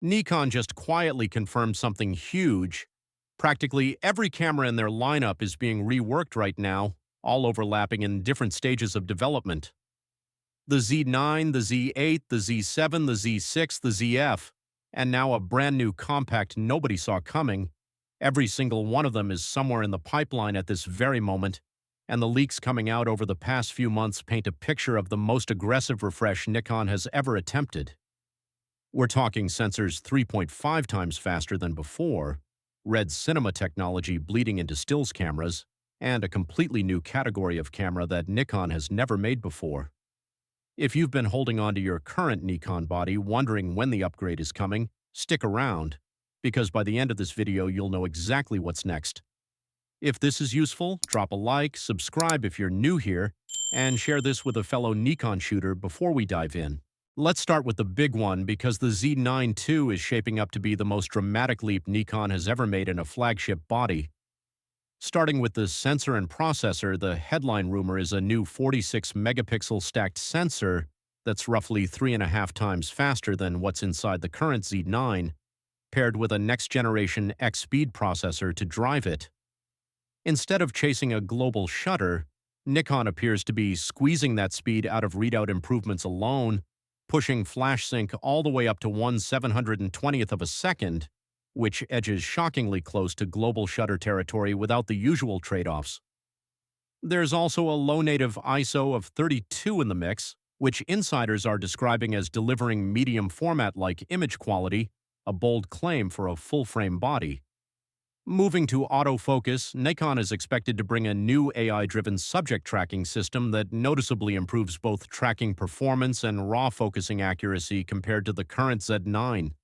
Nikon just quietly confirmed something huge. Practically every camera in their lineup is being reworked right now, all overlapping in different stages of development. The Z9, the Z8, the Z7, the Z6, the ZF, and now a brand new compact nobody saw coming. Every single one of them is somewhere in the pipeline at this very moment, and the leaks coming out over the past few months paint a picture of the most aggressive refresh Nikon has ever attempted. We're talking sensors 3.5 times faster than before, red cinema technology bleeding into stills cameras, and a completely new category of camera that Nikon has never made before. If you've been holding on to your current Nikon body wondering when the upgrade is coming, stick around, because by the end of this video you'll know exactly what's next. If this is useful, drop a like, subscribe if you're new here, and share this with a fellow Nikon shooter before we dive in. Let's start with the big one because the Z9 II is shaping up to be the most dramatic leap Nikon has ever made in a flagship body. Starting with the sensor and processor, the headline rumor is a new 46-megapixel stacked sensor that's roughly 3.5 times faster than what's inside the current Z9, paired with a next-generation X-speed processor to drive it. Instead of chasing a global shutter, Nikon appears to be squeezing that speed out of readout improvements alone, pushing flash sync all the way up to 1/720th of a second, which edges shockingly close to global shutter territory without the usual trade-offs. There's also a low native ISO of 32 in the mix, which insiders are describing as delivering medium format-like image quality, a bold claim for a full-frame body. Moving to autofocus, Nikon is expected to bring a new AI-driven subject tracking system that noticeably improves both tracking performance and raw focusing accuracy compared to the current Z9.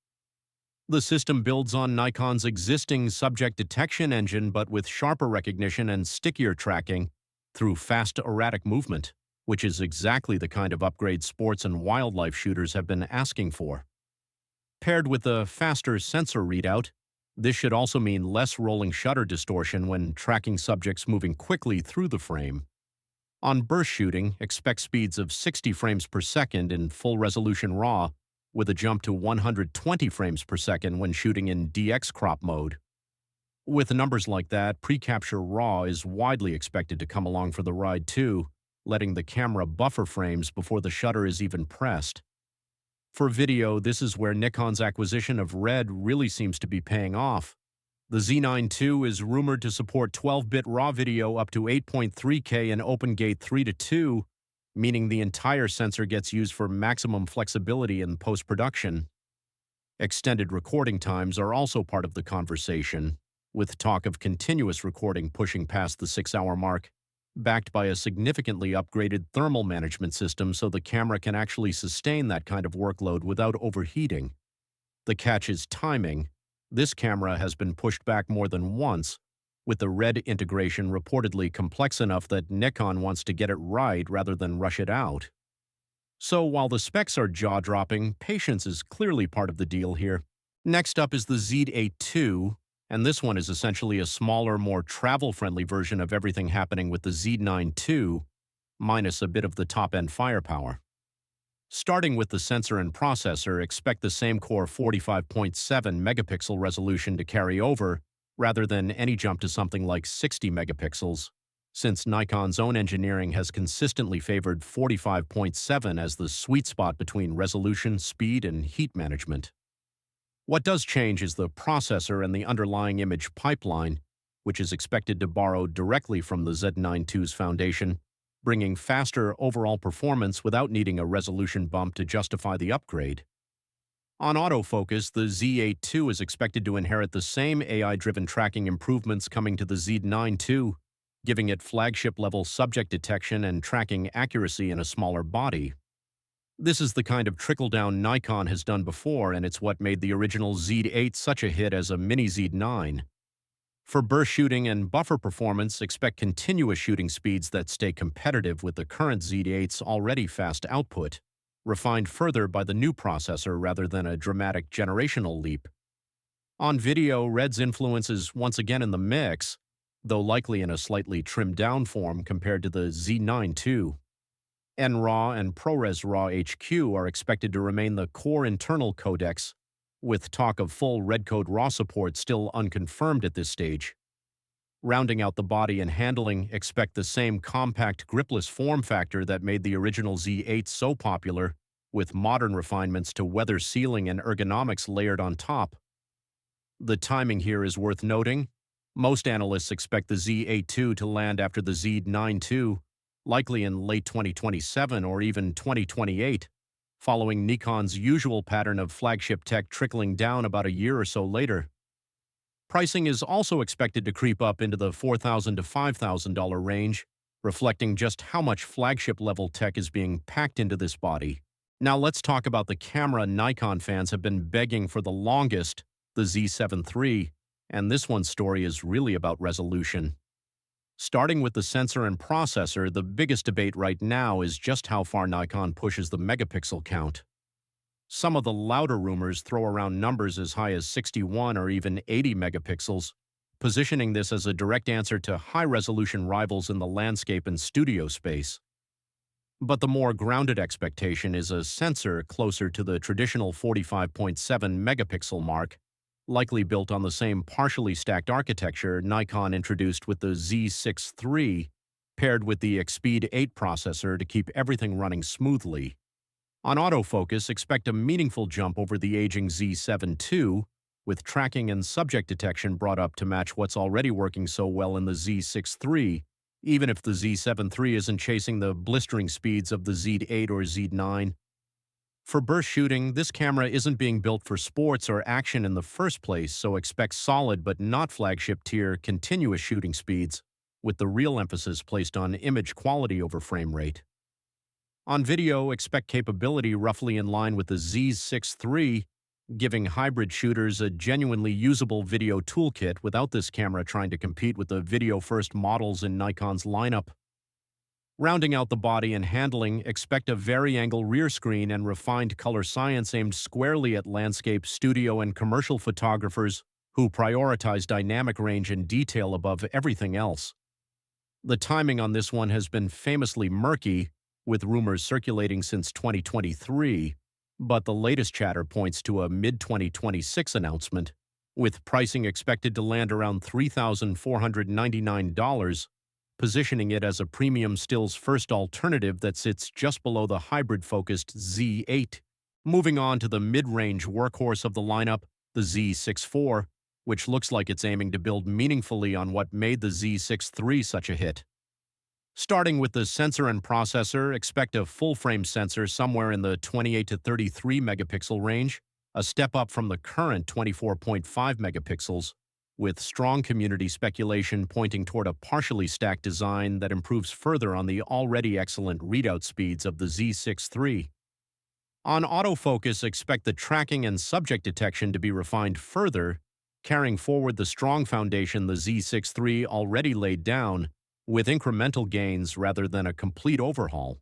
The system builds on Nikon's existing subject detection engine but with sharper recognition and stickier tracking through fast erratic movement, which is exactly the kind of upgrade sports and wildlife shooters have been asking for. Paired with a faster sensor readout, this should also mean less rolling shutter distortion when tracking subjects moving quickly through the frame. On burst shooting, expect speeds of 60 frames per second in full-resolution RAW, with a jump to 120 frames per second when shooting in DX crop mode. With numbers like that, pre-capture RAW is widely expected to come along for the ride too, letting the camera buffer frames before the shutter is even pressed. For video, this is where Nikon's acquisition of Red really seems to be paying off. The Z9 II is rumored to support 12-bit RAW video up to 8.3K in OpenGate 3:2, meaning the entire sensor gets used for maximum flexibility in post-production. Extended recording times are also part of the conversation, with talk of continuous recording pushing past the 6-hour mark, backed by a significantly upgraded thermal management system so the camera can actually sustain that kind of workload without overheating. The catch is timing. This camera has been pushed back more than once, with the Red integration reportedly complex enough that Nikon wants to get it right rather than rush it out. So while the specs are jaw-dropping, patience is clearly part of the deal here. Next up is the Z8 II, and this one is essentially a smaller, more travel-friendly version of everything happening with the Z9 II, minus a bit of the top-end firepower. Starting with the sensor and processor, expect the same core 45.7 megapixel resolution to carry over, rather than any jump to something like 60 megapixels, since Nikon's own engineering has consistently favored 45.7 as the sweet spot between resolution, speed, and heat management. What does change is the processor and the underlying image pipeline, which is expected to borrow directly from the Z9 II's foundation, bringing faster overall performance without needing a resolution bump to justify the upgrade. On autofocus, the Z8 II is expected to inherit the same AI-driven tracking improvements coming to the Z9 II, giving it flagship-level subject detection and tracking accuracy in a smaller body. This is the kind of trickle-down Nikon has done before, and it's what made the original Z8 such a hit as a mini Z9. For burst shooting and buffer performance, expect continuous shooting speeds that stay competitive with the current Z8's already fast output, refined further by the new processor rather than a dramatic generational leap. On video, Red's influence is once again in the mix, though likely in a slightly trimmed-down form compared to the Z9 II. NRAW and ProRes RAW HQ are expected to remain the core internal codecs, with talk of full Red Code RAW support still unconfirmed at this stage. Rounding out the body and handling, expect the same compact gripless form factor that made the original Z8 so popular, with modern refinements to weather sealing and ergonomics layered on top. The timing here is worth noting. Most analysts expect the Z8 II to land after the Z9 II, likely in late 2027 or even 2028, following Nikon's usual pattern of flagship tech trickling down about a year or so later. Pricing is also expected to creep up into the $4,000 to $5,000 range, reflecting just how much flagship-level tech is being packed into this body. Now let's talk about the camera Nikon fans have been begging for the longest, the Z7 III, and this one's story is really about resolution. Starting with the sensor and processor, the biggest debate right now is just how far Nikon pushes the megapixel count. Some of the louder rumors throw around numbers as high as 61 or even 80 megapixels, positioning this as a direct answer to high-resolution rivals in the landscape and studio space. But the more grounded expectation is a sensor closer to the traditional 45.7 megapixel mark, likely built on the same partially stacked architecture Nikon introduced with the Z6 III, paired with the Expeed 8 processor to keep everything running smoothly. On autofocus, expect a meaningful jump over the aging Z7 II, with tracking and subject detection brought up to match what's already working so well in the Z6 III, even if the Z7 III isn't chasing the blistering speeds of the Z8 or Z9. For burst shooting, this camera isn't being built for sports or action in the first place, so expect solid but not flagship-tier continuous shooting speeds, with the real emphasis placed on image quality over frame rate. On video, expect capability roughly in line with the Z6 III, giving hybrid shooters a genuinely usable video toolkit without this camera trying to compete with the video-first models in Nikon's lineup. Rounding out the body and handling, expect a vari-angle rear screen and refined color science aimed squarely at landscape, studio, and commercial photographers who prioritize dynamic range and detail above everything else. The timing on this one has been famously murky, with rumors circulating since 2023, but the latest chatter points to a mid-2026 announcement, with pricing expected to land around $3,499, positioning it as a premium stills first alternative that sits just below the hybrid-focused Z8. Moving on to the mid-range workhorse of the lineup, the Z6 IV, which looks like it's aiming to build meaningfully on what made the Z6 III such a hit. Starting with the sensor and processor, expect a full-frame sensor somewhere in the 28 to 33 megapixel range, a step up from the current 24.5 megapixels, with strong community speculation pointing toward a partially stacked design that improves further on the already excellent readout speeds of the Z6 III. On autofocus, expect the tracking and subject detection to be refined further, carrying forward the strong foundation the Z6 III already laid down, with incremental gains rather than a complete overhaul.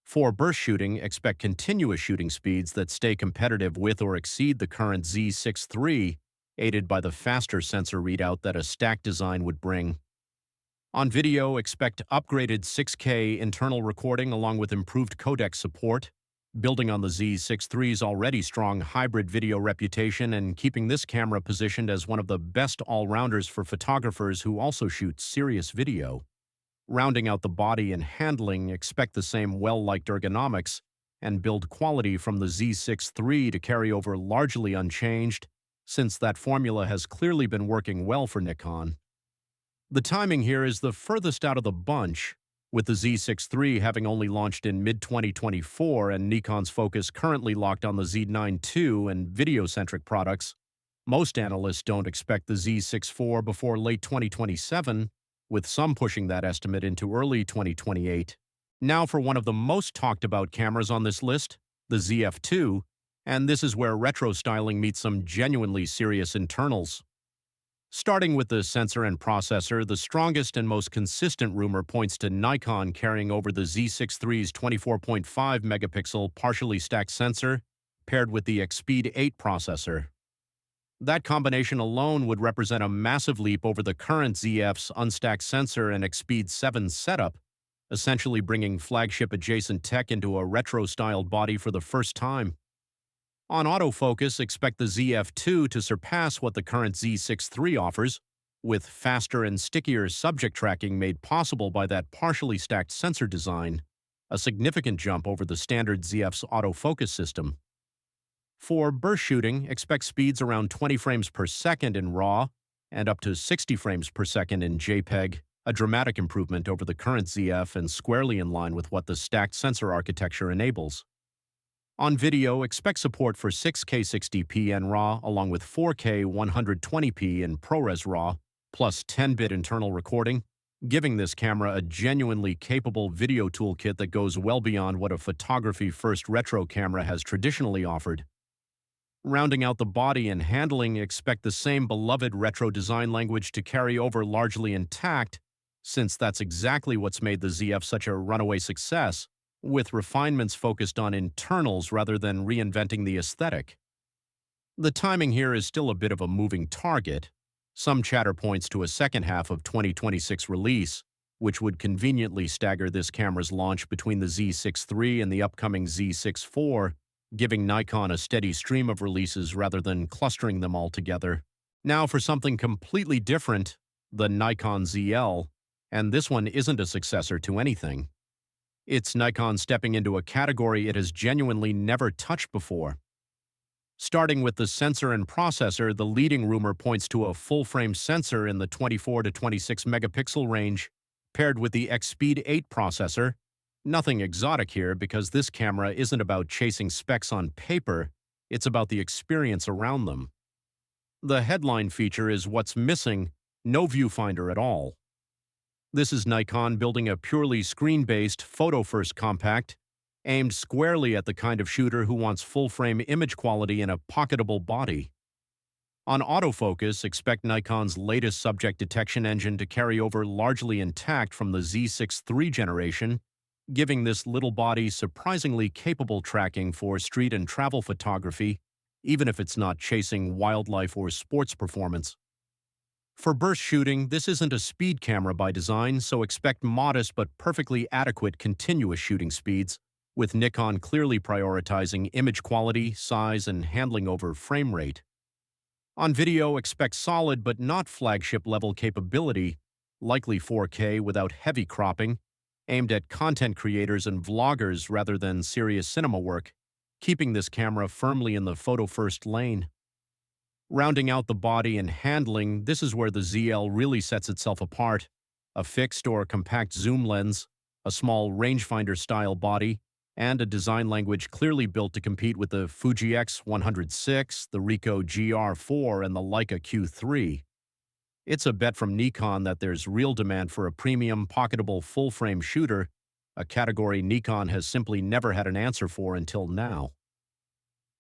For burst shooting, expect continuous shooting speeds that stay competitive with or exceed the current Z6 III, aided by the faster sensor readout that a stacked design would bring. On video, expect upgraded 6K internal recording along with improved codec support, building on the Z6 III's already strong hybrid video reputation and keeping this camera positioned as one of the best all-rounders for photographers who also shoot serious video. Rounding out the body and handling, expect the same well-liked ergonomics and build quality from the Z6 III to carry over largely unchanged, since that formula has clearly been working well for Nikon. The timing here is the furthest out of the bunch, with the Z6 III having only launched in mid-2024 and Nikon's focus currently locked on the Z9 II and video-centric products. Most analysts don't expect the Z6 IV before late 2027, with some pushing that estimate into early 2028. Now for one of the most talked about cameras on this list, the Zf II, and this is where retro styling meets some genuinely serious internals. Starting with the sensor and processor, the strongest and most consistent rumor points to Nikon carrying over the Z6 III's 24.5 megapixel partially stacked sensor, paired with the Expeed 8 processor. That combination alone would represent a massive leap over the current ZF's unstacked sensor and Expeed 7 setup, essentially bringing flagship-adjacent tech into a retro-styled body for the first time. On autofocus, expect the Zf II to surpass what the current Z6 III offers, with faster and stickier subject tracking made possible by that partially stacked sensor design, a significant jump over the standard ZF's autofocus system. For burst shooting, expect speeds around 20 frames per second in RAW and up to 60 frames per second in JPEG, a dramatic improvement over the current ZF and squarely in line with what the stacked sensor architecture enables. On video, expect support for 6K 60p and RAW along with 4K 120p in ProRes RAW, plus 10-bit internal recording, giving this camera a genuinely capable video toolkit that goes well beyond what a photography-first retro camera has traditionally offered. Rounding out the body and handling, expect the same beloved retro design language to carry over largely intact, since that's exactly what's made the ZF such a runaway success, with refinements focused on internals rather than reinventing the aesthetic. The timing here is still a bit of a moving target. Some chatter points to a second half of 2026 release, which would conveniently stagger this camera's launch between the Z6 III and the upcoming Z6 IV, giving Nikon a steady stream of releases rather than clustering them all together. Now for something completely different, the Nikon ZL, and this one isn't a successor to anything. It's Nikon stepping into a category it has genuinely never touched before. Starting with the sensor and processor, the leading rumor points to a full-frame sensor in the 24 to 26 megapixel range, paired with the X-Speed 8 processor. Nothing exotic here because this camera isn't about chasing specs on paper, it's about the experience around them. The headline feature is what's missing: no viewfinder at all. This is Nikon building a purely screen-based, photo-first compact, aimed squarely at the kind of shooter who wants full-frame image quality in a pocketable body. On autofocus, expect Nikon's latest subject detection engine to carry over largely intact from the Z6 III generation, giving this little body surprisingly capable tracking for street and travel photography, even if it's not chasing wildlife or sports performance. For burst shooting, this isn't a speed camera by design, so expect modest but perfectly adequate continuous shooting speeds, with Nikon clearly prioritizing image quality, size, and handling over frame rate. On video, expect solid but not flagship-level capability, likely 4K without heavy cropping, aimed at content creators and vloggers rather than serious cinema work, keeping this camera firmly in the photo-first lane. Rounding out the body and handling, this is where the ZL really sets itself apart: a fixed or compact zoom lens, a small rangefinder-style body, and a design language clearly built to compete with the Fuji X100VI, the Ricoh GR IV, and the Leica Q3. It's a bet from Nikon that there's real demand for a premium, pocketable, full-frame shooter, a category Nikon has simply never had an answer for until now.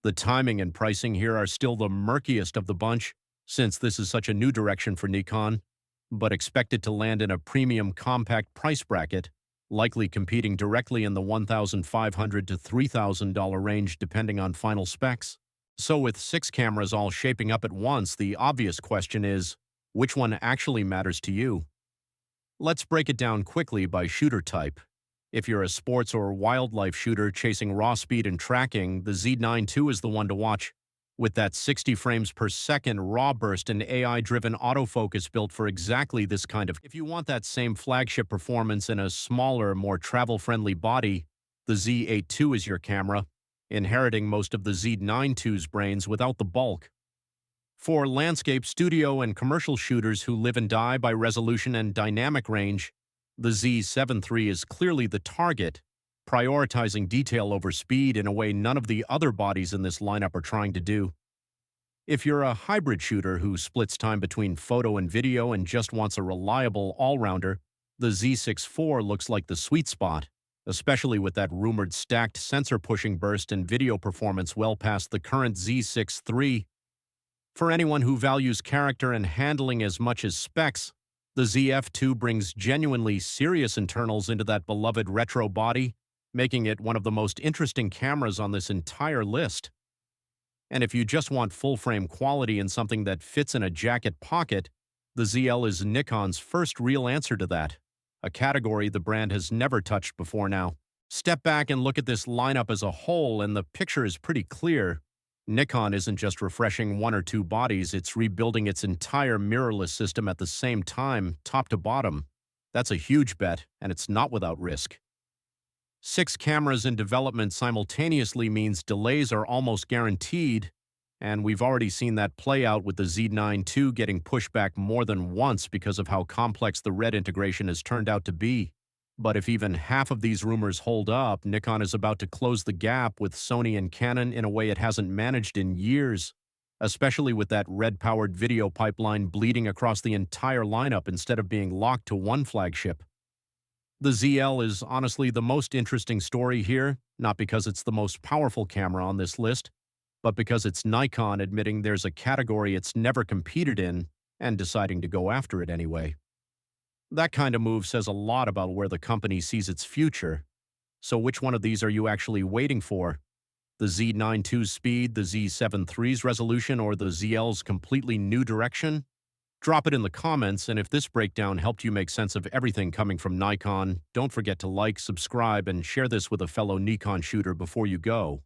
The timing and pricing here are still the murkiest of the bunch, since this is such a new direction for Nikon, but expected to land in a premium compact price bracket, likely competing directly in the $1,500 to $3,000 range depending on final specs. So with 6 cameras all shaping up at once, the obvious question is, which one actually matters to you? Let's break it down quickly by shooter type. If you're a sports or wildlife shooter chasing raw speed and tracking, the Z9 II is the one to watch. With that 60 frames per second raw burst and AI-driven autofocus built for exactly this kind of. If you want that same flagship performance in a smaller, more travel-friendly body, the Z8 II is your camera, inheriting most of the Z9 II's brains without the bulk. For landscape, studio, and commercial shooters who live and die by resolution and dynamic range, the Z7 III is clearly the target, prioritizing detail over speed in a way none of the other bodies in this lineup are trying to do. If you're a hybrid shooter who splits time between photo and video and just wants a reliable all-rounder, the Z6 IV looks like the sweet spot, especially with that rumored stacked sensor-pushing burst and video performance well past the current Z6 III. For anyone who values character and handling as much as specs, the Zf II brings genuinely serious internals into that beloved retro body, making it one of the most interesting cameras on this entire list. And if you just want full-frame quality and something that fits in a jacket pocket, the ZL is Nikon's first real answer to that, a category the brand has never touched before now. Step back and look at this lineup as a whole, and the picture is pretty clear. Nikon isn't just refreshing one or two bodies, it's rebuilding its entire mirrorless system at the same time, top to bottom. That's a huge bet, and it's not without risk. 6 cameras in development simultaneously means delays are almost guaranteed, and we've already seen that play out with the Z9 II getting pushed back more than once because of how complex the RED integration has turned out to be. But if even half of these rumors hold up, Nikon is about to close the gap with Sony and Canon in a way it hasn't managed in years, especially with that RED-powered video pipeline bleeding across the entire lineup instead of being locked to one flagship. The ZL is honestly the most interesting story here, not because it's the most powerful camera on this list, but because it's Nikon admitting there's a category it's never competed in and deciding to go after it anyway. That kind of move says a lot about where the company sees its future. So which one of these are you actually waiting for? The Z9 II's speed, the Z7 III's resolution, or the ZL's completely new direction? Drop it in the comments, and if this breakdown helped you make sense of everything coming from Nikon, don't forget to like, subscribe, and share this with a fellow Nikon shooter before you go.